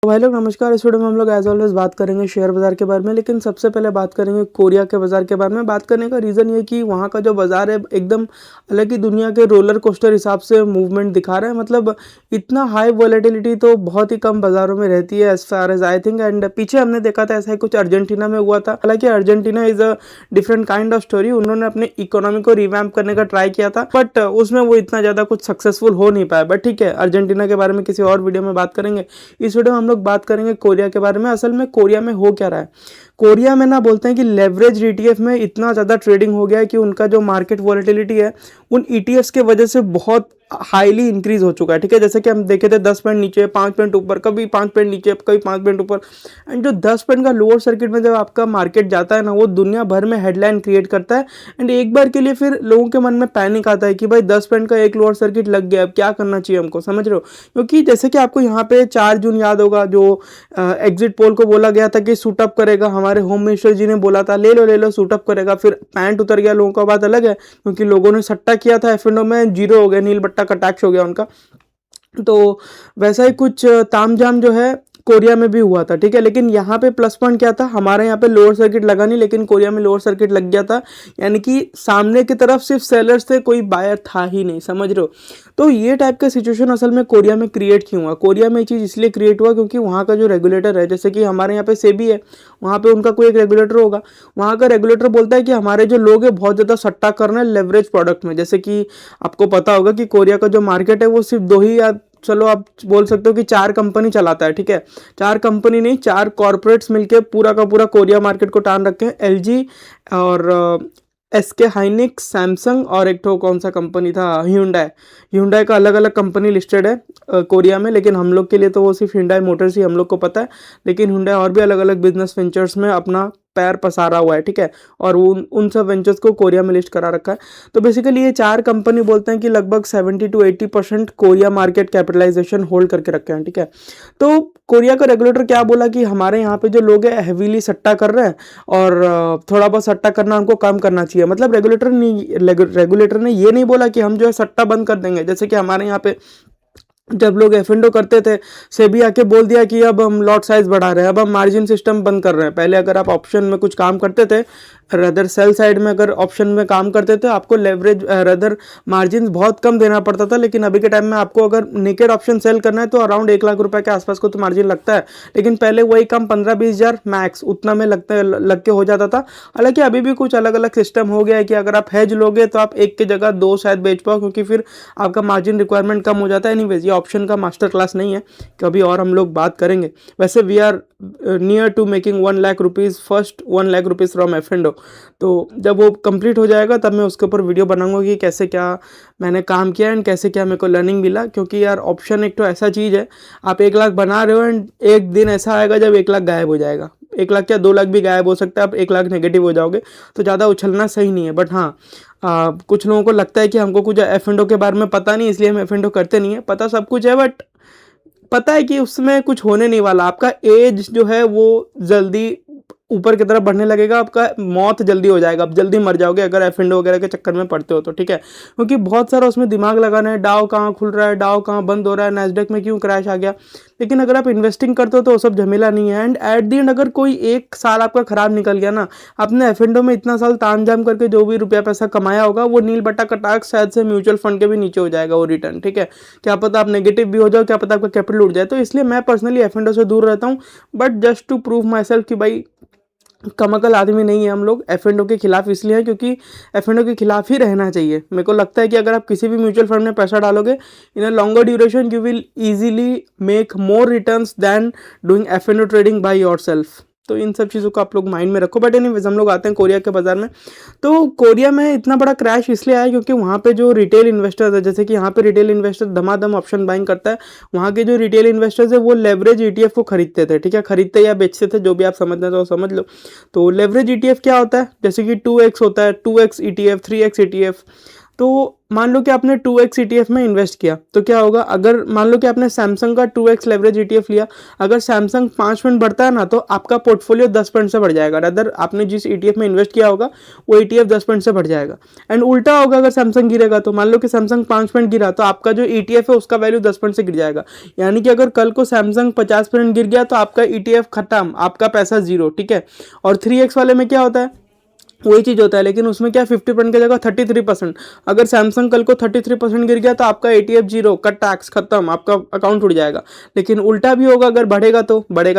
तो भाई लोग नमस्कार। इस वीडियो में हम लोग एज ऑलवेज बात करेंगे शेयर बाज़ार के बारे में, लेकिन सबसे पहले बात करेंगे कोरिया के बाज़ार के बारे में। बात करने का रीज़न ये कि वहाँ का जो बाज़ार है एकदम अलग ही दुनिया के रोलर कोस्टर हिसाब से मूवमेंट दिखा रहा है। मतलब इतना हाई वॉलेटिलिटी तो बहुत ही कम बाज़ारों में रहती है as far as I think. And पीछे हमने देखा था ऐसा ही कुछ अर्जेंटीना में हुआ था। हालांकि Argentina is a different kind of story. उन्होंने अपने इकोनॉमी को रिवैम्प करने का ट्राई किया था, बट उसमें वो इतना ज़्यादा कुछ सक्सेसफुल हो नहीं पाया। बट ठीक है, अर्जेंटीना के बारे में किसी और वीडियो में बात करेंगे। इस वीडियो में हम लोग बात करेंगे कोरिया के बारे में। असल में कोरिया में हो क्या रहा है, कोरिया में ना बोलते हैं कि लेवरेज ईटीएफ में इतना ज़्यादा ट्रेडिंग हो गया है कि उनका जो मार्केट वॉलेटिलिटी है उन ईटीएफ्स के वजह से बहुत हाईली इंक्रीज हो चुका है। ठीक है, जैसे कि हम देखे थे 10 पॉइंट नीचे, 5 पॉइंट ऊपर, कभी 5 पॉइंट नीचे, कभी 5 पॉइंट ऊपर। एंड जो 10 पॉइंट का लोअर सर्किट में जब आपका मार्केट जाता है ना, वो दुनिया भर में हेडलाइन क्रिएट करता है। एंड एक बार के लिए फिर लोगों के मन में पैनिक आता है कि भाई 10 पॉइंट का एक लोअर सर्किट लग गया, अब क्या करना चाहिए हमको, समझ रहे हो। क्योंकि जैसे कि आपको यहाँ पे 4 जून याद होगा, जो एग्जिट पोल को बोला गया था कि सूटअप करेगा, हमारे होम मिनिस्टर जी ने बोला था ले लो सूटअप करेगा, फिर पैंट उतर गया। लोगों का बात अलग है, क्योंकि लोगों ने सट्टा किया था एफएनओ में, जीरो हो गया, नील बट्टा का टैक्स हो गया उनका। तो वैसा ही कुछ तामझाम जो है कोरिया में भी हुआ था। ठीक है, लेकिन यहाँ पे प्लस पॉइंट क्या था, हमारे यहाँ पे लोअर सर्किट लगा नहीं, लेकिन कोरिया में लोअर सर्किट लग गया था। यानी कि सामने की तरफ सिर्फ सेलर्स थे, कोई बायर था ही नहीं, समझ रहे हो। तो ये टाइप का सिचुएशन असल में कोरिया में क्रिएट क्यों हुआ। कोरिया में ये चीज़ इसलिए क्रिएट हुआ क्योंकि वहाँ का जो रेगुलेटर है, जैसे कि हमारे यहाँ पे सेबी है, वहाँ पे उनका कोई एक रेगुलेटर होगा। वहाँ का रेगुलेटर बोलता है कि हमारे जो लोग हैं बहुत ज़्यादा सट्टा कर रहे हैं लेवरेज प्रोडक्ट में। जैसे कि आपको पता होगा कि कोरिया का जो मार्केट है वो सिर्फ दो ही, या चलो आप बोल सकते हो कि 4 कंपनी चलाता है। ठीक है, 4 कंपनी नहीं, 4 कॉर्पोरेट्स मिलके पूरा का पूरा कोरिया मार्केट को टान रखे हैं। एलजी और एसके हाइनिक्स, सैमसंग और एक तो कौन सा कंपनी था, ह्यूंडई का अलग अलग कंपनी लिस्टेड है कोरिया में। लेकिन हम लोग के लिए तो वो सिर्फ ह्यूंडई मोटर्स ही हम लोग को पता है, लेकिन ह्यूंडई और भी अलग अलग बिजनेस वेंचर्स में अपना पैर पसारा हुआ है। ठीक है, और उन सब वेंचर्स को कोरिया में लिस्ट करा रखा है। तो बेसिकली ये 4 कंपनी बोलते हैं कि लगभग 70 to 80% Korea market capitalisation hold करके रखे हैं। ठीक है, तो कोरिया का रेगुलेटर क्या बोला कि हमारे यहाँ पे जो लोग हैं हैवीली सट्टा कर रहे हैं और थोड़ा बहुत सट्टा करना हमको कम करना चाहिए। मतलब रेगुलेटर ने ये नहीं बोला कि हम जो है सट्टा बंद कर देंगे। जैसे कि हमारे यहाँ पे जब लोग एफएनडो करते थे, सेबी आके बोल दिया कि अब हम लॉट साइज बढ़ा रहे हैं, अब हम मार्जिन सिस्टम बंद कर रहे हैं। पहले अगर आप ऑप्शन में कुछ काम करते थे, रदर सेल साइड में अगर ऑप्शन में काम करते थे, आपको लेवरेज रदर मार्जिन बहुत कम देना पड़ता था। लेकिन अभी के टाइम में आपको अगर नेकेड ऑप्शन सेल करना है तो अराउंड 1 लाख रुपए के आसपास को तो मार्जिन लगता है। लेकिन पहले वही कम 15-20 हज़ार मैक्स उतना में लग के हो जाता था। हालांकि अभी भी कुछ अलग अलग सिस्टम हो गया है कि अगर आप हेज लोगे तो आप एक की जगह 2 शायद बेच पाओ, क्योंकि फिर आपका मार्जिन रिक्वायरमेंट कम हो जाता है। एनीवेज ये ऑप्शन का मास्टर क्लास नहीं है, कभी और हम लोग बात करेंगे। वैसे we are near to making 1 lakh rupees, first 1 lakh rupees from F and O. तो जब वो कंप्लीट हो जाएगा तब मैं उसके ऊपर वीडियो बनाऊंगा कि कैसे क्या मैंने काम किया एंड कैसे क्या मेरे को लर्निंग मिला। क्योंकि यार ऑप्शन एक तो ऐसा चीज़ है, आप 1 लाख बना रहे हो एंड एक दिन ऐसा आएगा जब 1 लाख गायब हो जाएगा। 1 लाख क्या 2 लाख भी गायब हो सकता है, आप 1 लाख नेगेटिव हो जाओगे। तो ज़्यादा उछलना सही नहीं है। बट हाँ, कुछ लोगों को लगता है कि हमको कुछ एफएनडो के बारे में पता नहीं, इसलिए हम एफएनडो करते नहीं है। पता सब कुछ है, बट पता है कि उसमें कुछ होने नहीं वाला। आपका एज जो है वो जल्दी ऊपर की तरफ बढ़ने लगेगा, आपका मौत जल्दी हो जाएगा, आप जल्दी मर जाओगे अगर एफएनडो वगैरह के चक्कर में पड़ते हो तो। ठीक है, क्योंकि बहुत सारा उसमें दिमाग लगाना है, डाउ कहाँ खुल रहा है, डाउ कहाँ बंद हो रहा है, नैस्डैक में क्यों क्रैश आ गया। लेकिन अगर आप इन्वेस्टिंग करते हो तो वो सब झमेला नहीं है। एंड एट दी एंड अगर कोई 1 साल आपका खराब निकल गया ना, आपने एफएनडो में इतना साल तामझाम करके जो भी रुपया पैसा कमाया होगा, वो नील बट्टा का टैक्स शायद से म्यूचुअल फंड के भी नीचे हो जाएगा वो रिटर्न। ठीक है, क्या पता आप नेगेटिव भी हो जाओ, क्या पता आपका कैपिटल उठ जाए। तो इसलिए मैं पर्सनली एफएनडो से दूर रहता हूँ। But just to prove myself कि भाई कमअकल आदमी नहीं है हम लोग, एफएनडो के खिलाफ इसलिए है क्योंकि एफएनडो के खिलाफ ही रहना चाहिए। मेरे को लगता है कि अगर आप किसी भी म्यूचुअल फंड में पैसा डालोगे in a longer duration, you will easily make more returns than doing F and O trading by yourself. तो इन सब चीज़ों को आप लोग माइंड में रखो। बट एनीवेज हम लोग आते हैं कोरिया के बाजार में। तो कोरिया में इतना बड़ा क्रैश इसलिए आया क्योंकि वहाँ पे जो रिटेल इन्वेस्टर्स है, जैसे कि यहाँ पे रिटेल इन्वेस्टर धमाधम ऑप्शन बाइंग करता है, वहाँ के जो रिटेल इन्वेस्टर्स है वो लेवरेज ईटीएफ को खरीदते थे। ठीक है, खरीदते या बेचते थे, जो भी आप समझना चाहो समझ लो। तो लेवरेज ईटीएफ क्या होता है, जैसे कि 2x होता है, 2x ईटीएफ, 3x ईटीएफ। तो मान लो कि आपने 2x ETF में इन्वेस्ट किया, तो क्या होगा, अगर मान लो कि आपने सैमसंग का 2x लेवरेज ETF लिया, अगर सैमसंग 5 पॉइंट बढ़ता है ना तो आपका पोर्टफोलियो 10 पॉइंट से बढ़ जाएगा। अदर आपने जिस ETF में इन्वेस्ट किया होगा वो ETF 10 पॉइंट से बढ़ जाएगा। एंड उल्टा होगा, अगर सैमसंग गिरेगा तो मान लो कि सैमसंग 5 पॉइंट गिरा तो आपका जो ETF है उसका वैल्यू 10 पॉइंट से गिर जाएगा। यानी कि अगर कल को सैमसंग 50% गिर गया तो आपका ETF खत्म, आपका पैसा जीरो, ठीक है। और 3x वाले में क्या होता है, वही चीज़ होता है, लेकिन उसमें क्या 50% की जगह 33%। अगर सैमसंग कल को 33% गिर गया तो आपका ETF जीरो का टैक्स खत्म, आपका अकाउंट उड़ जाएगा। लेकिन उल्टा भी होगा, अगर बढ़ेगा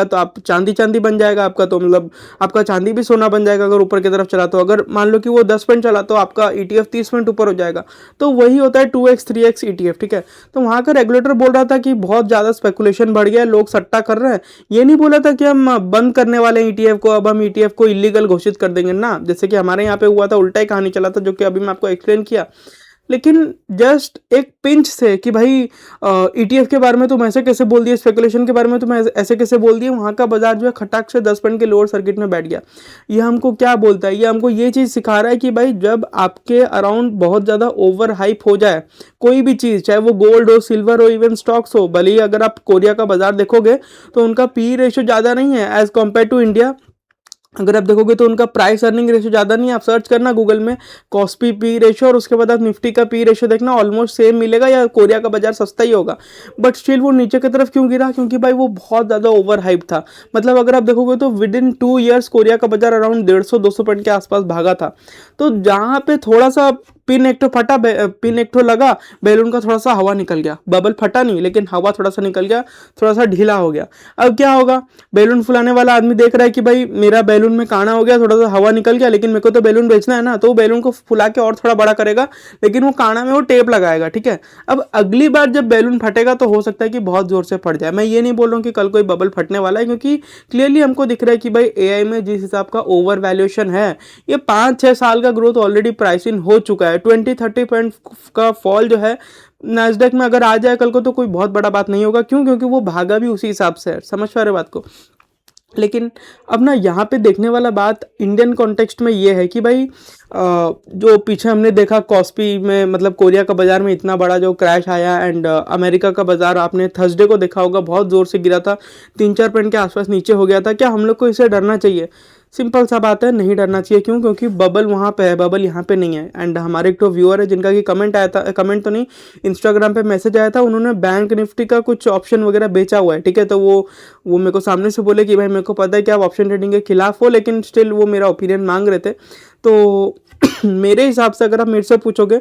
तो आप चांदी चांदी बन जाएगा आपका, तो मतलब आपका चांदी भी सोना बन जाएगा अगर ऊपर की तरफ चला तो। अगर मान लो कि वो 10 पॉइंट चला तो आपका ETF 30 पॉइंट ऊपर हो जाएगा। तो वही होता है 2x 3x ETF, ठीक है। तो वहाँ का रेगुलेटर बोल रहा था कि बहुत ज़्यादा स्पेकुलेशन बढ़ गया है, लोग सट्टा कर रहे हैं। ये नहीं बोला था कि हम बंद करने वाले हैं ETF को, अब हम ETF को इलीगल घोषित कर देंगे ना, जैसे कि हमारे यहाँ पे हुआ था, उल्टा ही कहानी चला था, जो कि अभी मैं आपको एक्सप्लेन किया। लेकिन जस्ट एक पिंच से कि भाई ETF के बारे में तुम ऐसे कैसे बोल दिए, स्पेकुलेशन के बारे में तुम ऐसे कैसे बोल दिए, वहाँ का बाजार जो है खटाक से 10 पॉइंट के लोअर सर्किट में बैठ गया। ये हमको क्या बोलता है, ये हमको ये चीज़ सिखा रहा है कि भाई जब आपके अराउंड बहुत ज़्यादा ओवर हाइप हो जाए कोई भी चीज़, चाहे वो गोल्ड हो, सिल्वर हो, इवन स्टॉक्स हो, भले ही अगर आप कोरिया का बाजार देखोगे तो उनका PE रेशियो ज़्यादा नहीं है एज कम्पेयर टू इंडिया। अगर आप देखोगे तो उनका प्राइस अर्निंग रेशियो ज़्यादा नहीं है। आप सर्च करना गूगल में कॉस्पी पी रेशियो और उसके बाद आप निफ्टी का पी रेशियो देखना, ऑलमोस्ट सेम मिलेगा या कोरिया का बाजार सस्ता ही होगा। बट स्टिल वो नीचे की तरफ क्यों गिरा, क्योंकि भाई वो बहुत ज़्यादा ओवर हाइप था। मतलब अगर आप देखोगे तो विद इन 2 ईयर्स कोरिया का बाजार अराउंड 150-200 पॉइंट के आसपास भागा था। तो जहाँ पे थोड़ा सा पिन एक तो फटा, पिन एक तो लगा, बैलून का थोड़ा सा हवा निकल गया, बबल फटा नहीं लेकिन हवा थोड़ा सा निकल गया, थोड़ा सा ढीला हो गया। अब क्या होगा, बैलून फुलाने वाला आदमी देख रहा है कि भाई मेरा बैलून में काना हो गया, थोड़ा सा हवा निकल गया, लेकिन मेरे को तो बैलून बेचना है ना, तो वो बैलून को फुला के और थोड़ा बड़ा करेगा, लेकिन वो काना में वो टेप लगाएगा, ठीक है। अब अगली बार जब बैलून फटेगा तो हो सकता है कि बहुत जोर से फट जाए। मैं ये नहीं बोल रहा हूँ कि कल कोई बबल फटने वाला है, क्योंकि क्लियरली हमको दिख रहा है कि भाई AI में जिस हिसाब का ओवर वैल्यूएशन है, ये 5-6 साल का ग्रोथ ऑलरेडी प्राइस इन हो चुका है। 20-30 पॉइंट का फॉल जो है नैस्डैक में अगर आ जाए कल को तो कोई बहुत बड़ा बात नहीं होगा। क्यों, क्योंकि वो भागा भी उसी हिसाब से है। समझ पा रहे बात को। लेकिन अब ना यहाँ पे देखने वाला बात इंडियन कॉन्टेक्स्ट में ये है कि भाई जो पीछे हमने देखा कॉस्पी में, मतलब कोरिया का बाजार में इतना बड़ा जो क्रैश आया, एंड अमेरिका का बाजार आपने थर्सडे को देखा होगा, बहुत ज़ोर से गिरा था, 3-4 पॉइंट के आसपास नीचे हो गया था। क्या हम लोग को इससे डरना चाहिए? सिंपल सा बात है, नहीं डरना चाहिए। क्यों? क्योंकि बबल वहाँ पे है, बबल यहाँ पे नहीं है। एंड हमारे एक तो व्यूअर है जिनका कि कमेंट आया था, कमेंट तो नहीं, इंस्टाग्राम पे मैसेज आया था, उन्होंने बैंक निफ्टी का कुछ ऑप्शन वगैरह बेचा हुआ है, ठीक है। तो वो मेरे को सामने से बोले कि भाई मेरे को पता है कि आप ऑप्शन ट्रेडिंग के खिलाफ हो, लेकिन स्टिल वो मेरा ओपिनियन मांग रहे थे। तो मेरे हिसाब से अगर आप मेरे से पूछोगे,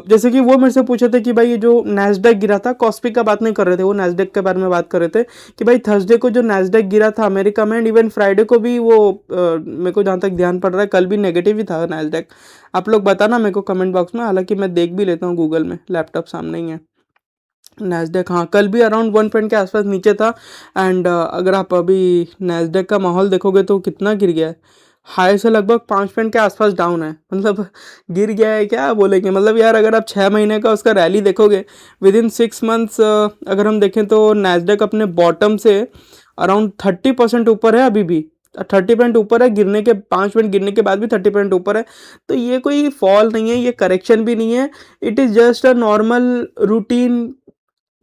जैसे कि वो मेरे से पूछे थे कि भाई ये जो नैस्डैक गिरा था, कॉस्पी का बात नहीं कर रहे थे, वो नैस्डैक के बारे में बात कर रहे थे कि भाई थर्सडे को जो नैस्डैक गिरा था अमेरिका में, एंड इवन फ्राइडे को भी वो मेरे को जहाँ तक ध्यान पड़ रहा है कल भी नेगेटिव ही था नैस्डैक। आप लोग बताना मेरे को कमेंट बॉक्स में, हालांकि मैं देख भी लेता हूँ गूगल में, लैपटॉप सामने ही है। नैस्डैक हाँ कल भी अराउंड 1 पॉइंट के आसपास नीचे था। एंड अगर आप अभी नैस्डैक का माहौल देखोगे तो कितना गिर गया है, हाई से लगभग 5 पॉइंट के आसपास डाउन है। मतलब गिर गया है क्या बोलेंगे, मतलब यार अगर आप 6 महीने का उसका रैली देखोगे विद इन 6 मंथ्स, अगर हम देखें तो नैस्डैक अपने बॉटम से अराउंड 30% ऊपर है अभी भी, 30% ऊपर है, गिरने के 5 मिनट गिरने के बाद भी 30% ऊपर है। तो ये कोई फॉल नहीं है, ये करेक्शन भी नहीं है, it is just a normal routine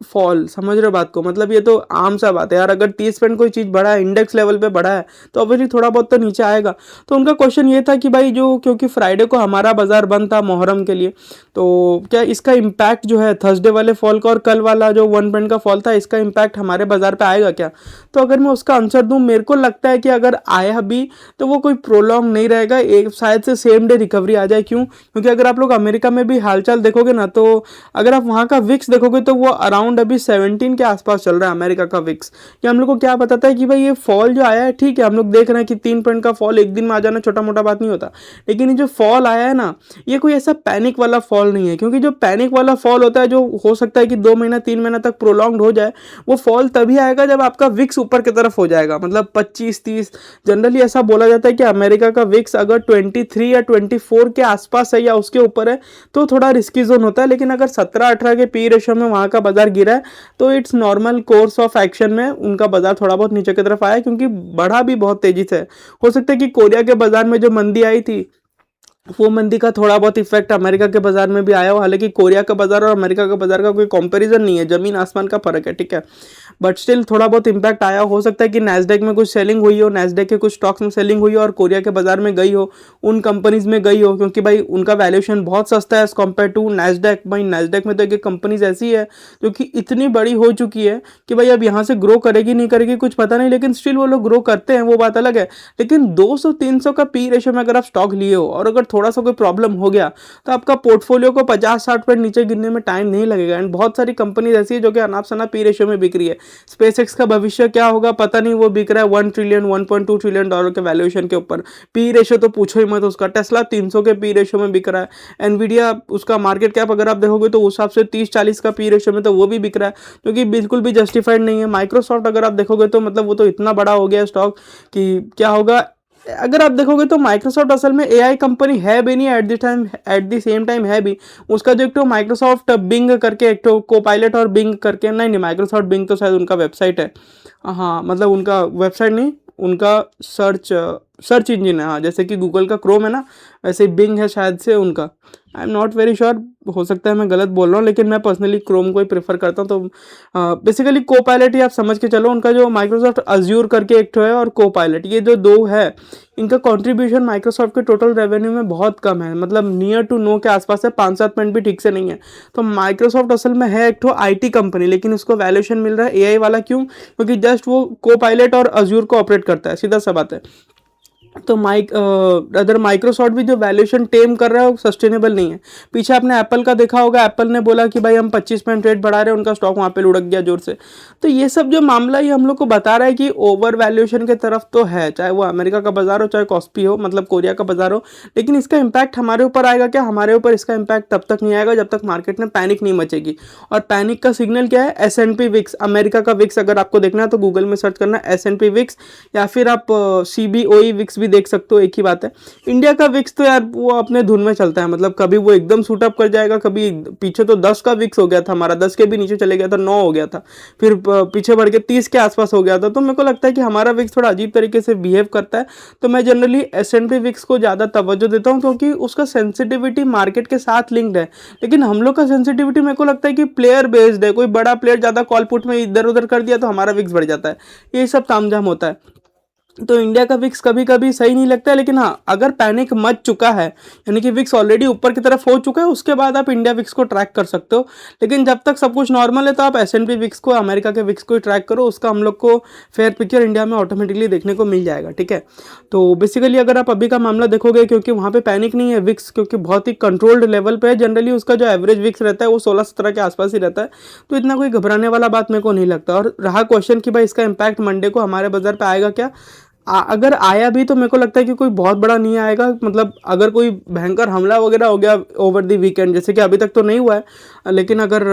fall. समझ रहे हो बात को, मतलब ये तो आम सा बात है यार। अगर 30% कोई चीज़ बढ़ा है, इंडेक्स लेवल पे बढ़ा है, तो ऑब्वियसली थोड़ा बहुत तो नीचे आएगा। तो उनका क्वेश्चन ये था कि भाई जो, क्योंकि फ्राइडे को हमारा बाजार बंद था मोहर्रम के लिए, तो क्या इसका इम्पैक्ट जो है थर्सडे वाले फॉल का और कल वाला जो 1 पॉइंट का फॉल था, इसका इम्पैक्ट हमारे बाजार पे आएगा क्या? तो अगर मैं उसका आंसर दूं, मेरे को लगता है कि अगर आया भी तो वो कोई प्रोलॉन्ग नहीं रहेगा, एक शायद से सेम डे रिकवरी आ जाए। क्यों? क्योंकि अगर आप लोग अमेरिका में भी हालचाल देखोगे ना, तो अगर आप वहाँ का विक्स देखोगे तो वो अराउंड अभी 17 के आसपास चल रहा है अमेरिका का विक्स। ये हम लोग को क्या बताता है कि भाई ये फॉल जो आया है, ठीक है, हम लोग देख रहे हैं कि 3 पॉइंट का फॉल एक दिन में आ जाना छोटा मोटा बात नहीं होता, लेकिन ये जो फॉल आया है ना, ये कोई ऐसा पैनिक वाला फॉल नहीं है। क्योंकि जो पैनिक वाला फॉल होता है, जो हो सकता है कि 2 महीना 3 महीना तक प्रोलॉन्ग हो जाए, वो फॉल तभी आएगा जब आपका विक्स ऊपर की तरफ हो जाएगा, मतलब 25-30। जनरली ऐसा बोला जाता है कि अमेरिका का विक्स अगर 23 या 24 के आसपास है या उसके ऊपर है तो थोड़ा रिस्की जोन होता है, लेकिन अगर 17-18 के पी रेशियो में वहाँ का बाजार गिरा है तो it's normal course of action में उनका बाजार थोड़ा बहुत नीचे की तरफ आया, क्योंकि बढ़ा भी बहुत तेजी से। हो सकता है कि कोरिया के बाजार में जो मंदी आई थी वो मंदी का थोड़ा बहुत इफेक्ट अमेरिका के बाजार में भी आया हो, हालांकि कोरिया का बाजार और अमेरिका का बाजार का कोई कंपैरिजन नहीं है, जमीन आसमान का फर्क है, ठीक है। बट स्टिल थोड़ा बहुत इम्पैक्ट आया, हो सकता है कि नैस्डैक में कुछ सेलिंग हुई हो, नैस्डैक के कुछ स्टॉक्स में सेलिंग हुई हो और कोरिया के बाजार में गई हो, उन कंपनीज में गई हो, क्योंकि भाई उनका वैल्यूएशन बहुत सस्ता है एज कम्पेयर टू नैस्डैक। भाई नैस्डैक में तो एक कंपनीज ऐसी है जो कि इतनी बड़ी हो चुकी है कि भाई अब यहाँ से ग्रो करेगी नहीं करेगी कुछ पता नहीं, लेकिन स्टिल वो लोग ग्रो करते हैं, वो बात अलग है। लेकिन 200-300 का पी रेशो में अगर आप स्टॉक लिए हो और अगर थोड़ा सा कोई प्रॉब्लम हो गया तो आपका पोर्टफोलियो को 50-60% नीचे गिरने में टाइम नहीं लगेगा। एंड बहुत सारी कंपनीज ऐसी है जो कि अनाप शनाप पी रेशो में बिक रही है। स्पेसएक्स का भविष्य क्या होगा पता नहीं, वो बिक रहा है 1 ट्रिलियन 1.2 ट्रिलियन डॉलर के वैल्यूएशन के ऊपर, पी रेशो तो पूछो ही मत उसका। टेस्ला 300 के पी रेशो में बिक रहा है। एनवीडिया उसका मार्केट कैप अगर आप देखोगे तो उस हिसाब से 30-40 का पी रेशो में तो वो भी बिक रहा है, जो कि बिल्कुल भी जस्टिफाइड नहीं है। माइक्रोसॉफ्ट अगर आप देखोगे तो मतलब वो तो इतना बड़ा हो गया स्टॉक कि क्या होगा। अगर आप देखोगे तो माइक्रोसॉफ्ट असल में एआई कंपनी है भी नहीं, एट द सेम टाइम है भी। उसका जो एक तो माइक्रोसॉफ्ट बिंग करके एक तो कोपायलट और बिंग करके, नहीं नहीं माइक्रोसॉफ्ट बिंग तो शायद उनका वेबसाइट है, हाँ मतलब उनका वेबसाइट नहीं, उनका सर्च सर्च इंजन है, हाँ जैसे कि गूगल का क्रोम है ना, वैसे बिंग है शायद से उनका। I am not very sure, हो सकता है मैं गलत बोल रहा हूँ, लेकिन मैं पर्सनली क्रोम को ही प्रेफर करता हूँ। तो बेसिकली को पायलट ही आप समझ के चलो, उनका जो माइक्रोसॉफ्ट अज्यूर करके एक तो है और को पायलट, ये जो दो है इनका कंट्रीब्यूशन माइक्रोसॉफ्ट के टोटल रेवेन्यू में बहुत कम है, मतलब नियर टू नो के आसपास है, 5-7% भी ठीक से नहीं है। तो माइक्रोसॉफ्ट असल में है एक तो आईटी कंपनी, लेकिन उसको वैल्यूएशन मिल रहा है एआई वाला, क्यों? क्योंकि जस्ट वो को पायलट और अज्यूर को ऑपरेट करता है, सीधा सा बात है। तो अदर माइक्रोसॉफ्ट भी जो वैल्यूएशन टेम कर रहा है वो सस्टेनेबल नहीं है। पीछे आपने एप्पल का देखा होगा, एप्पल ने बोला कि भाई हम 25% रेट बढ़ा रहे हैं, उनका स्टॉक वहाँ पे लुढ़क गया जोर से। तो ये सब जो मामला ये हम लोग को बता रहा है कि ओवर वैल्यूएशन के तरफ तो है, चाहे वो अमेरिका का बाजार हो चाहे कॉस्पी हो, मतलब कोरिया का बाजार हो। लेकिन इसका इम्पैक्ट हमारे ऊपर आएगा क्या? हमारे ऊपर इसका इम्पैक्ट तब तक नहीं आएगा जब तक मार्केट में पैनिक नहीं मचेगी। और पैनिक का सिग्नल क्या है? S&P विक्स, अमेरिका का विक्स अगर आपको देखना है तो गूगल में सर्च करना S&P विक्स, या फिर आप CBOE विक्स भी देख सकते हो, एक ही बात है। इंडिया का विक्स तो यार वो अपने धुन में चलता है, मतलब कभी वो एकदम सूटअप कर जाएगा, कभी पीछे तो 10 का विक्स हो गया था हमारा, 10 के भी नीचे चले गया था, 9 हो गया था, फिर पीछे बढ़ के 30 के आसपास हो गया था। तो मेरे को लगता है कि हमारा विक्स थोड़ा अजीब तरीके से बिहेव करता है। तो मैं जनरली S&P विक्स को ज़्यादा तवज्जो देता हूँ, क्योंकि उसका सेंसिटिविटी मार्केट के साथ लिंक्ड है। लेकिन हम लोग का सेंसिटिविटी मेरे को लगता है कि प्लेयर बेस्ड है, कोई बड़ा प्लेयर ज़्यादा कॉल पुट में इधर उधर कर दिया तो हमारा विक्स बढ़ जाता है, ये सब तामझाम होता है। तो इंडिया का विक्स कभी कभी सही नहीं लगता है, लेकिन हाँ अगर पैनिक मच चुका है, यानी कि विक्स ऑलरेडी ऊपर की तरफ हो चुका है, उसके बाद आप इंडिया विक्स को ट्रैक कर सकते हो। लेकिन जब तक सब कुछ नॉर्मल है तो आप S&P विक्स को, अमेरिका के विक्स को ही ट्रैक करो, उसका हम लोग को फेयर पिक्चर इंडिया में ऑटोमेटिकली देखने को मिल जाएगा, ठीक है। तो बेसिकली अगर आप अभी का मामला देखोगे, क्योंकि वहाँ पे पैनिक नहीं है, विक्स क्योंकि बहुत ही कंट्रोल्ड लेवल पे है, जनरली उसका जो एवरेज विक्स रहता है वो 16-17 के आसपास ही रहता है। तो इतना कोई घबराने वाला बात मेरे को नहीं लगता। और रहा क्वेश्चन कि भाई इसका इम्पैक्ट मंडे को हमारे बाजार पे आएगा क्या, अगर आया भी तो मेरे को लगता है कि कोई बहुत बड़ा नहीं आएगा। मतलब अगर कोई भयंकर हमला वगैरह हो गया ओवर द वीकेंड, जैसे कि अभी तक तो नहीं हुआ है, लेकिन अगर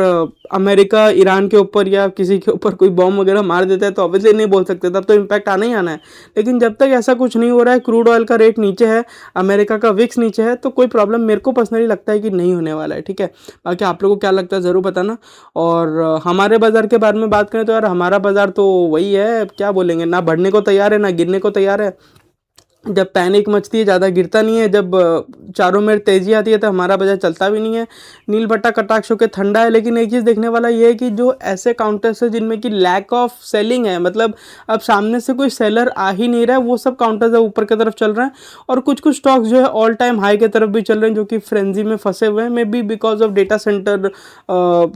अमेरिका ईरान के ऊपर या किसी के ऊपर कोई बॉम्ब वगैरह मार देता है तो ऑब्वियसली नहीं बोल सकते, तब तो इम्पैक्ट आना ही आना है। लेकिन जब तक ऐसा कुछ नहीं हो रहा है, क्रूड ऑयल का रेट नीचे है, अमेरिका का विक्स नीचे है, तो कोई प्रॉब्लम मेरे को पर्सनली लगता है कि नहीं होने वाला है, ठीक है। बाकी आप लोगों को क्या लगता है ज़रूर बताना। और हमारे बाज़ार के बारे में बात करें तो यार हमारा बाज़ार तो वही है, क्या बोलेंगे, ना बढ़ने को तैयार है ना गिरने को तैयार है। जब पैनिक मचती है ज़्यादा गिरता नहीं है, जब चारों में तेज़ी आती है तो हमारा बाजार चलता भी नहीं है। नील भट्टा कटाक्ष होकर ठंडा है। लेकिन एक चीज़ देखने वाला ये है कि जो ऐसे काउंटर्स है जिनमें कि लैक ऑफ सेलिंग है, मतलब अब सामने से कोई सेलर आ ही नहीं रहा है, वो सब काउंटर्स ऊपर की तरफ चल रहे हैं। और कुछ कुछ स्टॉक्स जो है ऑल टाइम हाई की तरफ भी चल रहे हैं, जो कि फ्रेंजी में फंसे हुए हैं, may be because of data centre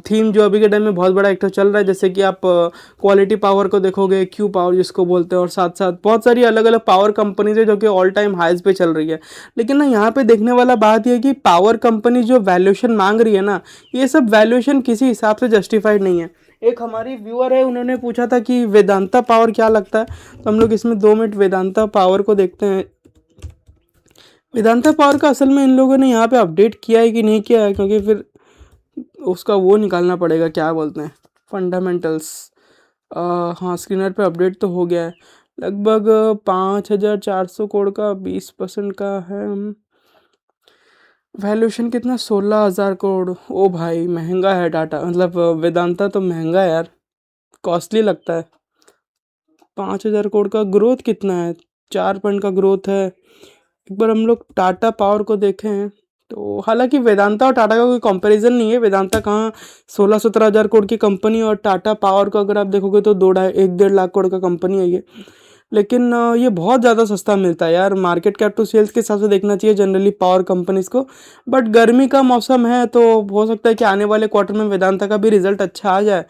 theme जो अभी के टाइम में बहुत बड़ा एक तो चल रहा है। जैसे कि आप क्वालिटी पावर को देखोगे, क्यू पावर जिसको बोलते हैं, और साथ साथ बहुत सारी अलग अलग पावर कंपनीज है जो कि ऑल टाइम हाइज पे चल रही है। लेकिन ना यहाँ पे देखने वाला बात यह है कि पावर कंपनी जो वैल्यूएशन मांग रही है ना, ये सब वैल्यूएशन किसी हिसाब से जस्टिफाइड नहीं है। एक हमारी व्यूअर है, उन्होंने पूछा था कि वेदांता पावर क्या लगता है, तो हम लोग इसमें 2 मिनट वेदांता पावर को देखते हैं। वेदांता पावर का असल में इन लोगों ने यहाँ पे अपडेट किया है कि नहीं किया है, क्योंकि फिर उसका वो निकालना पड़ेगा, क्या बोलते हैं, फंडामेंटल्स। हाँ स्क्रीनर पे अपडेट तो हो गया है, लगभग 5,400 करोड़ का 20% का है। वैल्यूएशन कितना, 16,000 करोड़। ओ भाई महंगा है डाटा, मतलब वेदांता तो महंगा है यार, कॉस्टली लगता है। 5,000 करोड़ का ग्रोथ कितना है, 4 पॉइंट का ग्रोथ है। एक बार हम लोग टाटा पावर को देखें हैं, तो हालांकि वेदांता और टाटा का कोई कंपैरिजन नहीं है। वेदांता कहाँ 16-17 हज़ार करोड़ की कंपनी, और टाटा पावर को अगर आप देखोगे तो 1-1.5 लाख करोड़ का कंपनी है ये। लेकिन ये बहुत ज़्यादा सस्ता मिलता है यार, मार्केट कैप टू सेल्स के हिसाब से देखना चाहिए जनरली पावर कंपनीज को। बट गर्मी का मौसम है तो हो सकता है कि आने वाले क्वार्टर में वेदांता का भी रिजल्ट अच्छा आ जाए।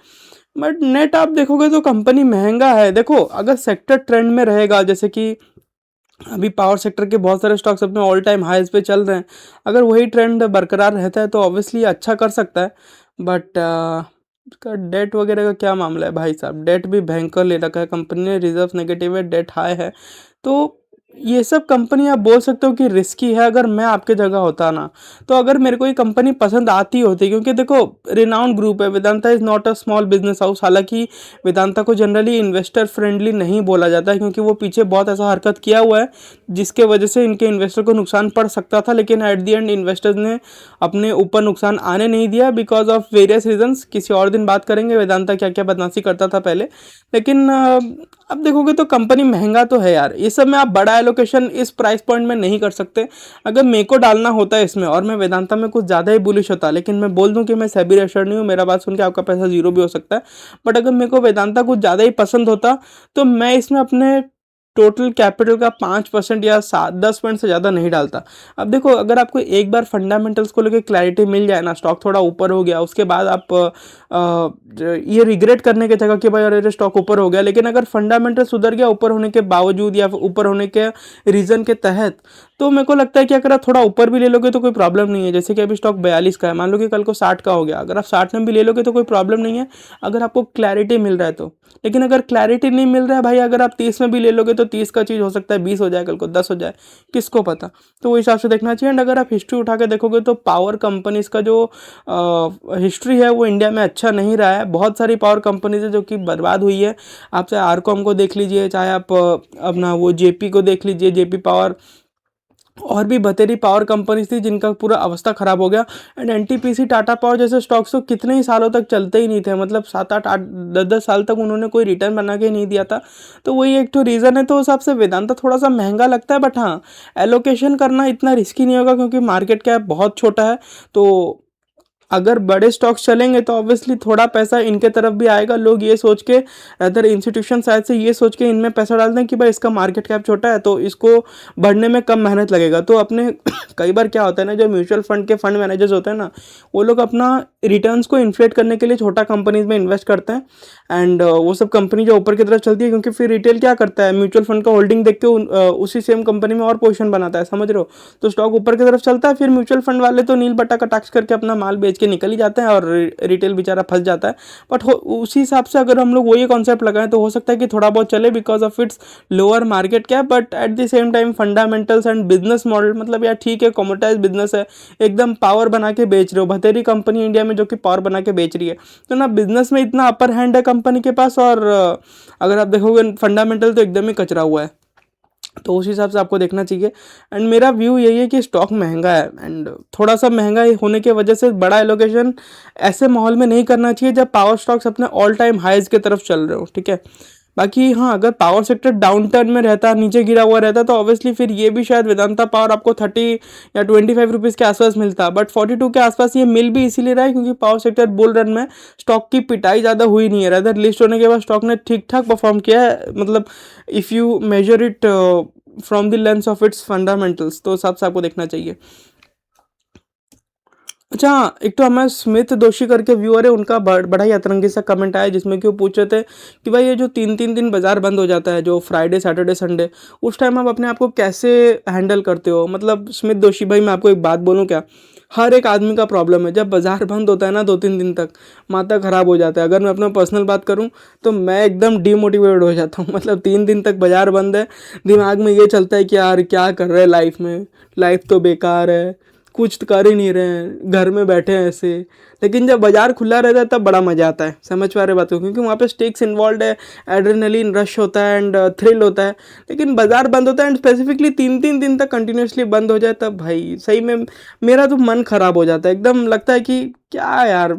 बट नेट आप देखोगे तो कंपनी महंगा है। देखो अगर सेक्टर ट्रेंड में रहेगा, जैसे कि अभी पावर सेक्टर के बहुत सारे स्टॉक्स अपने ऑल टाइम हाईज पे चल रहे हैं, अगर वही ट्रेंड बरकरार रहता है तो ऑब्वियसली अच्छा कर सकता है। बट इसका डेट वगैरह का क्या मामला है भाई साहब, डेट भी भयंकर ले रखा है कंपनी ने, रिजर्व नेगेटिव है, डेट हाई है। तो ये सब कंपनी आप बोल सकते हो कि रिस्की है। अगर मैं आपके जगह होता ना, तो अगर मेरे को ये कंपनी पसंद आती होती, क्योंकि देखो रिनाउंड ग्रुप है, Vedanta is not a small business house. हालांकि वेदांता को जनरली इन्वेस्टर फ्रेंडली नहीं बोला जाता है, क्योंकि वो पीछे बहुत ऐसा हरकत किया हुआ है जिसके वजह से इनके इन्वेस्टर को नुकसान पड़ सकता था। लेकिन एट द एंड इन्वेस्टर्स ने अपने ऊपर नुकसान आने नहीं दिया बिकॉज ऑफ वेरियस रीजंस। किसी और दिन बात करेंगे वेदांता क्या क्या बदमाशी करता था पहले। लेकिन अब देखोगे तो कंपनी महंगा तो है यार, ये सब में आप बड़ा एलोकेशन इस प्राइस पॉइंट में नहीं कर सकते। अगर मेरे को डालना होता है इसमें और मैं वेदांता में कुछ ज़्यादा ही बुलिश होता, लेकिन मैं बोल दूं कि मैं सेबी रजिस्टर्ड नहीं हूँ, मेरा बात सुन के आपका पैसा जीरो भी हो सकता है। बट अगर मेरे को वेदांता कुछ ज़्यादा ही पसंद होता तो मैं इसमें अपने टोटल कैपिटल का 5% या 7-10% से ज़्यादा नहीं डालता। अब देखो अगर आपको एक बार फंडामेंटल्स को लेकर क्लैरिटी मिल जाए ना, स्टॉक थोड़ा ऊपर हो गया, उसके बाद आप ये रिग्रेट करने की जगह कि भाई अरे स्टॉक ऊपर हो गया, लेकिन अगर फंडामेंटल सुधर गया ऊपर होने के बावजूद या ऊपर होने के रीज़न के तहत, तो मेरे को लगता है कि अगर आप थोड़ा ऊपर भी ले लोगे तो कोई प्रॉब्लम नहीं है। जैसे कि अभी स्टॉक 42 का है, मान लो कि कल को 60 का हो गया, अगर आप 60 में भी ले लोगे तो कोई प्रॉब्लम नहीं है, अगर आपको क्लैरिटी मिल रहा है तो। लेकिन अगर क्लैरिटी नहीं मिल रहा है भाई, अगर आप 30 में भी ले लोगे तो 30 का चीज़ हो सकता है 20 हो जाए, कल को 10 हो जाए, किसको पता। तो वो हिसाब से देखना चाहिए। एंड अगर आप हिस्ट्री उठा के देखोगे तो पावर कंपनीज का जो हिस्ट्री है वो इंडिया में अच्छा नहीं रहा है। बहुत सारी पावर कंपनीज है जो कि बर्बाद हुई है। आप चाहे आरकॉम को देख लीजिए, चाहे आप अपना वो जेपी को देख लीजिए, जेपी पावर, और भी बतेरी पावर कंपनीज थी जिनका पूरा अवस्था खराब हो गया। एंड एनटीपीसी टाटा पावर जैसे स्टॉक्स तो कितने ही सालों तक चलते ही नहीं थे, मतलब 7-8 8 10 10 साल तक उन्होंने कोई रिटर्न बना के नहीं दिया था। तो वही एक तो रीज़न है। तो उस हिसाब से वेदांता थोड़ा सा महंगा लगता है, बट हाँ एलोकेशन करना इतना रिस्की नहीं होगा क्योंकि मार्केट कैप बहुत छोटा है। तो अगर बड़े स्टॉक्स चलेंगे तो ऑब्वियसली थोड़ा पैसा इनके तरफ भी आएगा। लोग ये सोच के, अदर इंस्टीट्यूशन शायद से ये सोच के इनमें पैसा डाल दें कि भाई इसका मार्केट कैप छोटा है तो इसको बढ़ने में कम मेहनत लगेगा। तो अपने कई बार क्या होता है ना, जो म्यूचुअल फंड के फंड मैनेजर्स होते हैं ना, वो लोग अपना रिटर्न्स को इन्फ्लेट करने के लिए छोटा कंपनीज में इन्वेस्ट करते हैं। एंड वो सब कंपनी जो ऊपर की तरफ चलती है, क्योंकि फिर रिटेल क्या करता है, म्यूचुअल फंड का होल्डिंग देख के उसी सेम कंपनी में और पोजीशन बनाता है, समझ रहे हो। तो स्टॉक ऊपर की तरफ चलता है, फिर म्यूचुअल फंड वाले तो नील बट्टा का टैक्स करके अपना माल बेच के निकल ही जाते हैं और रिटेल बेचारा फंस जाता है। बट उसी हिसाब से अगर हम लोग वही कॉन्सेप्ट लगाएं तो हो सकता है कि थोड़ा बहुत चले because of its lower market cap. But at the same time fundamentals and business model, मतलब यार ठीक है कॉमोडाइज बिजनेस है, एकदम पावर बना के बेच रहे हो, बतेरी कंपनी इंडिया में जो कि पावर बना के बेच रही है, तो ना बिजनेस में इतना अपर हैंड है कंपनी के पास। और अगर आप देखोगे फंडामेंटल तो एकदम ही कचरा हुआ है। तो उस हिसाब से आपको देखना चाहिए। एंड मेरा व्यू यही है कि स्टॉक महंगा है, एंड थोड़ा सा महंगा होने की वजह से बड़ा एलोकेशन ऐसे माहौल में नहीं करना चाहिए जब पावर स्टॉक्स अपने ऑल टाइम हाइज की तरफ चल रहे हो, ठीक है। बाकी हाँ, अगर पावर सेक्टर डाउन टर्न में रहता, नीचे गिरा हुआ रहता, तो ऑब्वियसली फिर ये भी शायद वेदांता पावर आपको 30 या 25 रुपीज़ के आसपास मिलता। बट 42 के आसपास ये मिल भी इसीलिए रहा है क्योंकि पावर सेक्टर बुल रन में स्टॉक की पिटाई ज़्यादा हुई नहीं है, रादर लिस्ट होने के बाद स्टॉक ने ठीक ठाक परफॉर्म किया है। मतलब if you measure it from the lens of its fundamentals, तो उस हिसाब से आपको देखना चाहिए। अच्छा हाँ, एक तो हमारे स्मिथ दोषी करके व्यूअर है, उनका बड़ा ही अतरंगी सा कमेंट आया जिसमें कि वो पूछ रहे थे कि भाई ये जो 3-3 दिन बाजार बंद हो जाता है, जो फ्राइडे सैटरडे संडे, उस टाइम आप अपने आप को कैसे हैंडल करते हो। मतलब स्मिथ दोषी भाई, मैं आपको एक बात बोलूँ क्या, हर एक आदमी का प्रॉब्लम है। जब बाजार बंद होता है ना 2-3 दिन तक, माथा खराब हो जाता है। अगर मैं अपना पर्सनल बात करूं तो मैं एकदम डीमोटिवेटेड हो जाता हूं। मतलब 3 दिन तक बाजार बंद है, दिमाग में ये चलता है कि यार क्या कर रहे हैं लाइफ में, लाइफ तो बेकार है, कुछ तो कर ही नहीं रहे हैं, घर में बैठे हैं ऐसे। लेकिन जब बाजार खुला रहता है तब बड़ा मज़ा आता है, समझ पा रहे बात को, क्योंकि वहाँ पे स्टेक्स इन्वॉल्व है, एड्रेनलिन रश होता है एंड थ्रिल होता है। लेकिन बाजार बंद होता है एंड स्पेसिफिकली 3-3 दिन तक कंटिन्यूसली बंद हो जाए, तब भाई सही में मेरा तो मन ख़राब हो जाता है। एकदम लगता है कि क्या यार,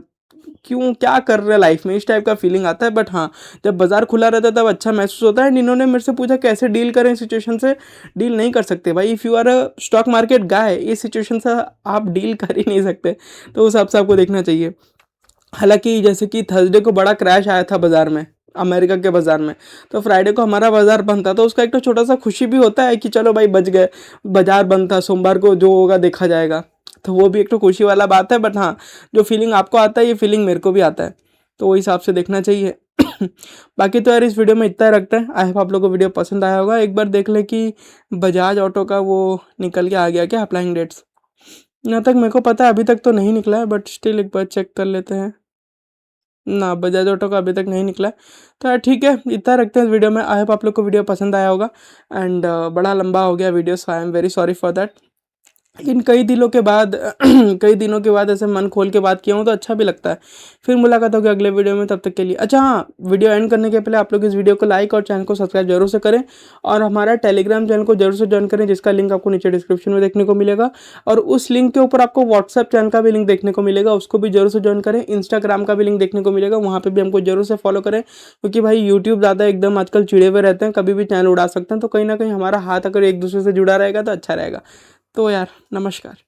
क्यों, क्या कर रहे हैं लाइफ में, इस टाइप का फीलिंग आता है। बट हाँ, जब बाजार खुला रहता है तब अच्छा महसूस होता है। एंड इन्होंने मेरे से पूछा कैसे डील करें इस सिचुएशन से। डील नहीं कर सकते भाई, if you are a stock market guy, इस सिचुएशन से आप डील कर ही नहीं सकते। तो उस हिसाब से आपको देखना चाहिए। हालांकि जैसे कि थर्सडे को बड़ा क्रैश आया था बाजार में, अमेरिका के बाजार में, तो फ्राइडे को हमारा बाजार बंद था, तो उसका एक तो छोटा सा खुशी भी होता है कि चलो भाई बच गए, बाजार बंद था, सोमवार को जो होगा देखा जाएगा। तो वो भी एक तो खुशी वाला बात है। बट हाँ, जो फीलिंग आपको आता है ये फीलिंग मेरे को भी आता है, तो वही हिसाब से देखना चाहिए। बाकी तो यार इस वीडियो में इतना ही रखते हैं। आई होप आप लोगों को वीडियो पसंद आया होगा। एक बार देख लें कि बजाज ऑटो का वो निकल के आ गया क्या अप्लाइंग डेट्स। जहाँ तक मेरे को पता है अभी तक तो नहीं निकला है, बट स्टिल एक बार चेक कर लेते हैं। ना, बजाज ऑटो का अभी तक नहीं निकला है। तो यार ठीक है, इतना रखते हैं इस वीडियो में। आई होप आप लोग को वीडियो पसंद आया होगा। एंड बड़ा लंबा हो गया video, so I am very sorry for that. लेकिन कई दिनों के बाद कई दिनों के बाद ऐसे मन खोल के बात किया हूँ तो अच्छा भी लगता है। फिर मुलाकात होगी अगले वीडियो में, तब तक के लिए। अच्छा हाँ, वीडियो एंड करने के पहले आप लोग इस वीडियो को लाइक और चैनल को सब्सक्राइब जरूर से करें। और हमारा टेलीग्राम चैनल को जरूर से ज्वाइन करें, जिसका लिंक आपको नीचे डिस्क्रिप्शन में देखने को मिलेगा। और उस लिंक के ऊपर आपको व्हाट्सएप चैनल का भी लिंक देखने को मिलेगा, उसको भी जरूर से ज्वाइन करें। इंस्टाग्राम का भी लिंक देखने को मिलेगा, वहाँ पर भी हमको जरूर से फॉलो करें। क्योंकि भाई यूट्यूब ज़्यादा एकदम आजकल चिड़े हुए रहते हैं, कभी भी चैनल उड़ा सकते हैं। तो कहीं ना कहीं हमारा हाथ अगर एक दूसरे से जुड़ा रहेगा तो अच्छा रहेगा। तो यार नमस्कार।